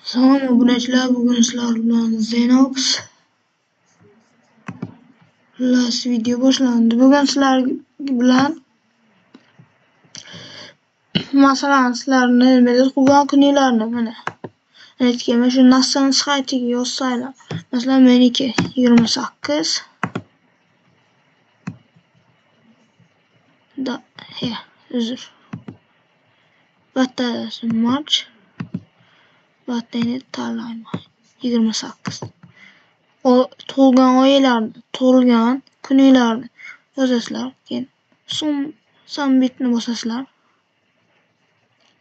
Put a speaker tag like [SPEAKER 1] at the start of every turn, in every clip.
[SPEAKER 1] Salom obunachilar, bugun sizlar bilan Zenox Plus video boshlandi. Bugun sizlar bilan masalan sizlarni qilgan kuninglarni mana aytgan shu nassani saytiga yozsanglar, masalan meniki 28 battariyasi March battariyani tanlayman 28. O tug'ilgan oylarni, tug'ilgan kuninglarni yozasizlar, keyin submitni bosasizlar.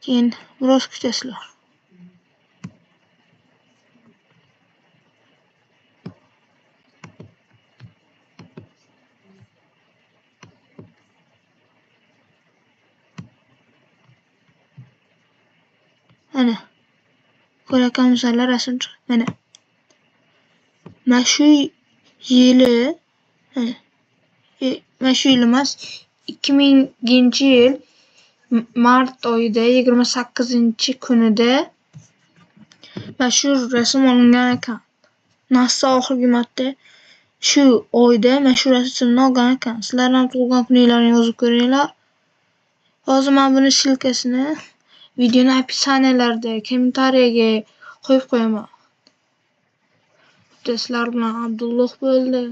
[SPEAKER 1] Keyin biroz kutasizlar. Mana ko'rayotgansizlar rasm chiqdi. Mana shu yili emas, 2000-yil mart oyida 28-kunida mana shu rasm olingan ekan. NASA oxirgi marta shu oyda mana shu rasmni olgan ekan. Sizlar ham tug'ilgan kuninglarni yozib ko'ringlar. Hozir men buni silkasini videoni описанияларда, kommentariyaga qo'yib qo'yaman. Sizlar bilan Abdulloh bo'ldi.